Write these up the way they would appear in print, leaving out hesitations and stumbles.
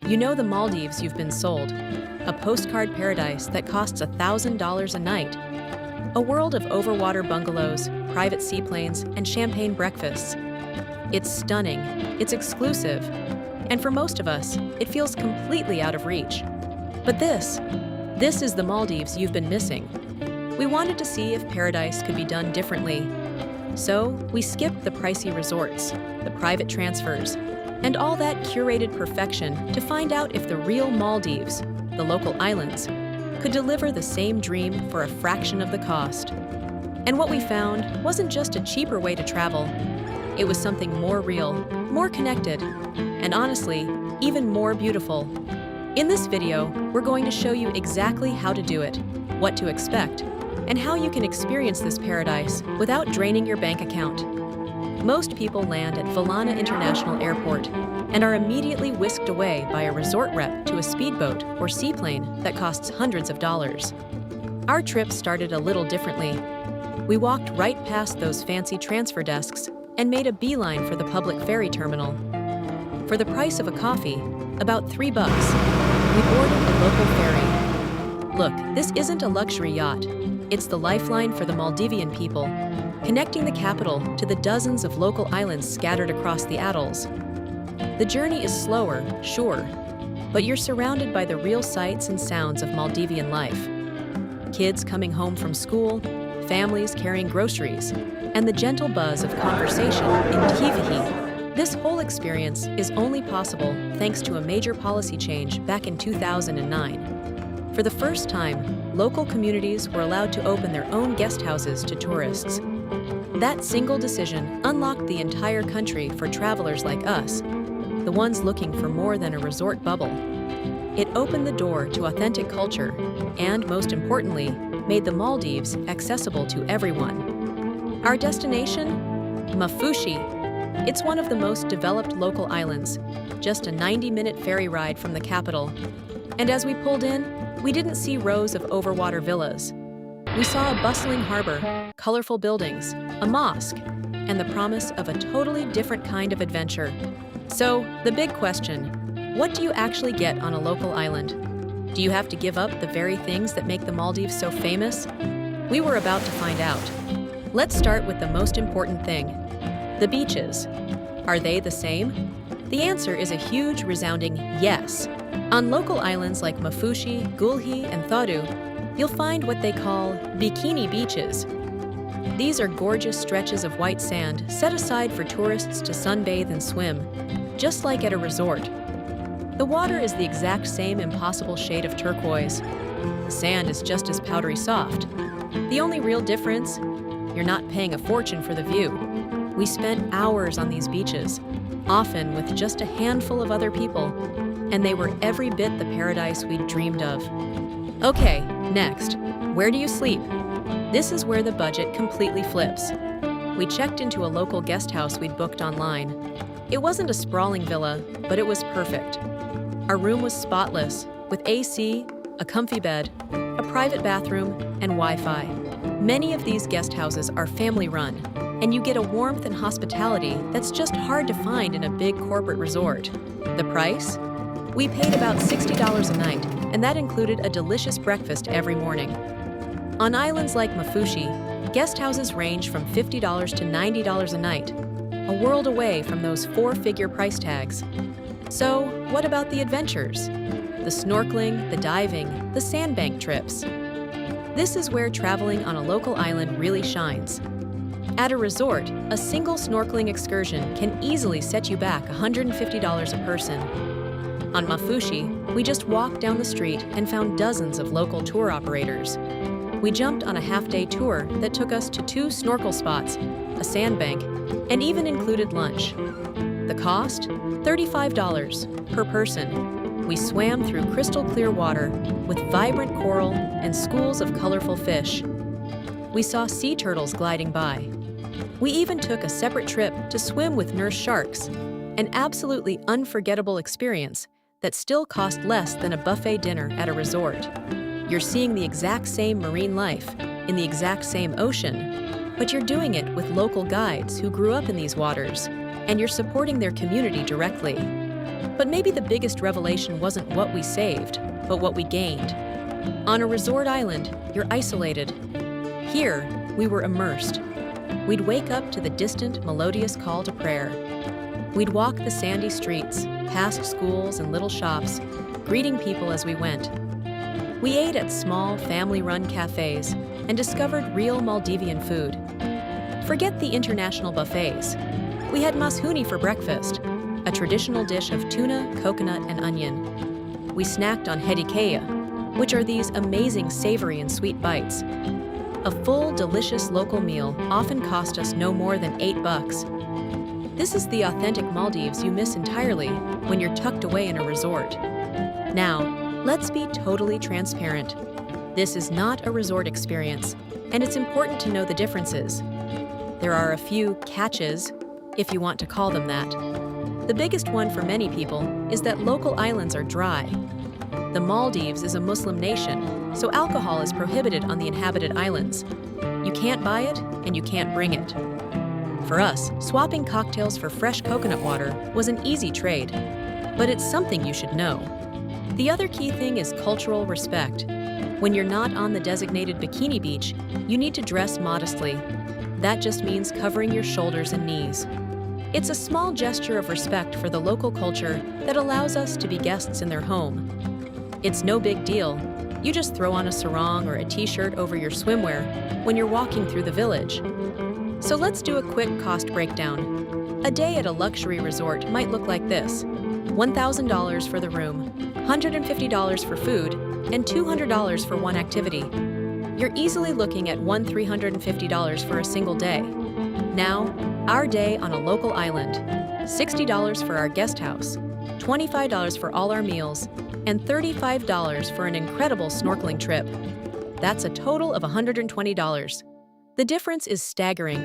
You know the Maldives you've been sold, a postcard paradise that costs $1,000 a night, a world of overwater bungalows, private seaplanes, and champagne breakfasts. It's stunning, it's exclusive, and for most of us, it feels completely out of reach. But this is the Maldives you've been missing. We wanted to see if paradise could be done differently. So we skipped the pricey resorts, the private transfers, and all that curated perfection to find out if the real Maldives, the local islands, could deliver the same dream for a fraction of the cost. And what we found wasn't just a cheaper way to travel. It was something more real, more connected, and honestly, even more beautiful. In this video, we're going to show you exactly how to do it, what to expect, and how you can experience this paradise without draining your bank account. Most people land at Valana International Airport and are immediately whisked away by a resort rep to a speedboat or seaplane that costs hundreds of dollars. Our trip started a little differently. We walked right past those fancy transfer desks and made a beeline for the public ferry terminal. For the price of a coffee, about $3, we boarded a local ferry. Look, this isn't a luxury yacht. It's the lifeline for the Maldivian people, connecting the capital to the dozens of local islands scattered across the atolls. The journey is slower, sure, but you're surrounded by the real sights and sounds of Maldivian life. Kids coming home from school, families carrying groceries, and the gentle buzz of conversation in Tivihi. This whole experience is only possible thanks to a major policy change back in 2009. For the first time, local communities were allowed to open their own guest houses to tourists. That single decision unlocked the entire country for travelers like us, the ones looking for more than a resort bubble. It opened the door to authentic culture and, most importantly, made the Maldives accessible to everyone. Our destination? Maafushi. It's one of the most developed local islands, just a 90-minute ferry ride from the capital. And as we pulled in, we didn't see rows of overwater villas. We saw a bustling harbor, colorful buildings, a mosque, and the promise of a totally different kind of adventure. So, the big question, what do you actually get on a local island? Do you have to give up the very things that make the Maldives so famous? We were about to find out. Let's start with the most important thing, the beaches. Are they the same? The answer is a huge, resounding yes. On local islands like Maafushi, Gulhi, and Thodu, you'll find what they call bikini beaches. These are gorgeous stretches of white sand set aside for tourists to sunbathe and swim, just like at a resort. The water is the exact same impossible shade of turquoise. The sand is just as powdery soft. The only real difference? You're not paying a fortune for the view. We spent hours on these beaches, often with just a handful of other people, and they were every bit the paradise we'd dreamed of. Okay, next, where do you sleep? This is where the budget completely flips. We checked into a local guest house we'd booked online. It wasn't a sprawling villa, but it was perfect. Our room was spotless, with AC, a comfy bed, a private bathroom, and Wi-Fi. Many of these guest houses are family-run, and you get a warmth and hospitality that's just hard to find in a big corporate resort. The price? We paid about $60 a night, and that included a delicious breakfast every morning. On islands like Maafushi, guest houses range from $50 to $90 a night, a world away from those four-figure price tags. So, what about the adventures? The snorkeling, the diving, the sandbank trips. This is where traveling on a local island really shines. At a resort, a single snorkeling excursion can easily set you back $150 a person. On Maafushi, we just walked down the street and found dozens of local tour operators. We jumped on a half-day tour that took us to 2 snorkel spots, a sandbank, and even included lunch. The cost? $35 per person. We swam through crystal clear water with vibrant coral and schools of colorful fish. We saw sea turtles gliding by. We even took a separate trip to swim with nurse sharks, an absolutely unforgettable experience that still cost less than a buffet dinner at a resort. You're seeing the exact same marine life in the exact same ocean, but you're doing it with local guides who grew up in these waters, and you're supporting their community directly. But maybe the biggest revelation wasn't what we saved, but what we gained. On a resort island, you're isolated. Here, we were immersed. We'd wake up to the distant, melodious call to prayer. We'd walk the sandy streets, past schools and little shops, greeting people as we went. We ate at small, family-run cafes and discovered real Maldivian food. Forget the international buffets. We had Maafushi for breakfast, a traditional dish of tuna, coconut, and onion. We snacked on hedikaya, which are these amazing savory and sweet bites. A full, delicious local meal often cost us no more than $8. This is the authentic Maldives you miss entirely when you're tucked away in a resort. Now, let's be totally transparent. This is not a resort experience, and it's important to know the differences. There are a few catches, if you want to call them that. The biggest one for many people is that local islands are dry. The Maldives is a Muslim nation, so alcohol is prohibited on the inhabited islands. You can't buy it, and you can't bring it. For us, swapping cocktails for fresh coconut water was an easy trade, but it's something you should know. The other key thing is cultural respect. When you're not on the designated bikini beach, you need to dress modestly. That just means covering your shoulders and knees. It's a small gesture of respect for the local culture that allows us to be guests in their home. It's no big deal. You just throw on a sarong or a t-shirt over your swimwear when you're walking through the village. So let's do a quick cost breakdown. A day at a luxury resort might look like this: $1,000 for the room, $150 for food, and $200 for one activity. You're easily looking at $350 for a single day. Now, our day on a local island: $60 for our guest house, $25 for all our meals, and $35 for an incredible snorkeling trip. That's a total of $120. The difference is staggering.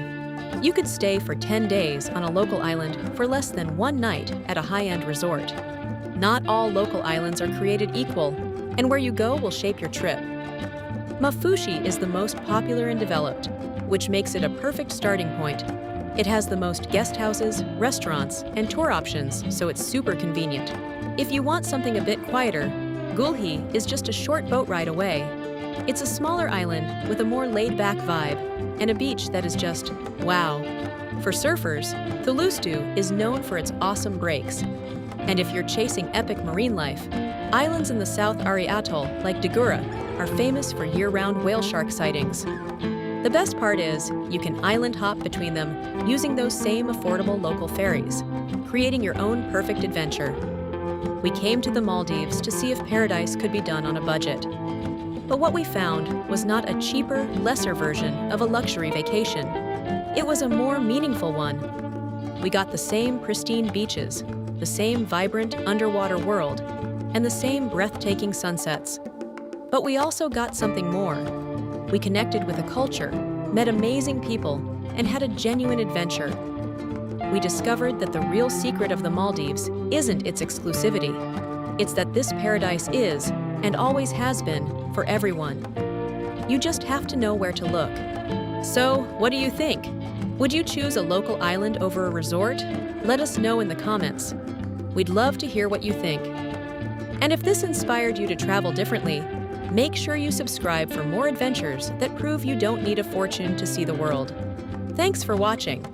You could stay for 10 days on a local island for less than one night at a high-end resort. Not all local islands are created equal, and where you go will shape your trip. Maafushi is the most popular and developed, which makes it a perfect starting point. It has the most guest houses, restaurants, and tour options, so it's super convenient. If you want something a bit quieter, Gulhi is just a short boat ride away. It's a smaller island with a more laid-back vibe and a beach that is just wow. For surfers, Thulustu is known for its awesome breaks. And if you're chasing epic marine life, islands in the South Ari Atoll, like Dagura, are famous for year-round whale shark sightings. The best part is, you can island hop between them using those same affordable local ferries, creating your own perfect adventure. We came to the Maldives to see if paradise could be done on a budget. But what we found was not a cheaper, lesser version of a luxury vacation. It was a more meaningful one. We got the same pristine beaches, the same vibrant underwater world, and the same breathtaking sunsets. But we also got something more. We connected with a culture, met amazing people, and had a genuine adventure. We discovered that the real secret of the Maldives isn't its exclusivity. It's that this paradise is, and always has been, for everyone. You just have to know where to look. So, what do you think? Would you choose a local island over a resort? Let us know in the comments. We'd love to hear what you think. And if this inspired you to travel differently, make sure you subscribe for more adventures that prove you don't need a fortune to see the world. Thanks for watching.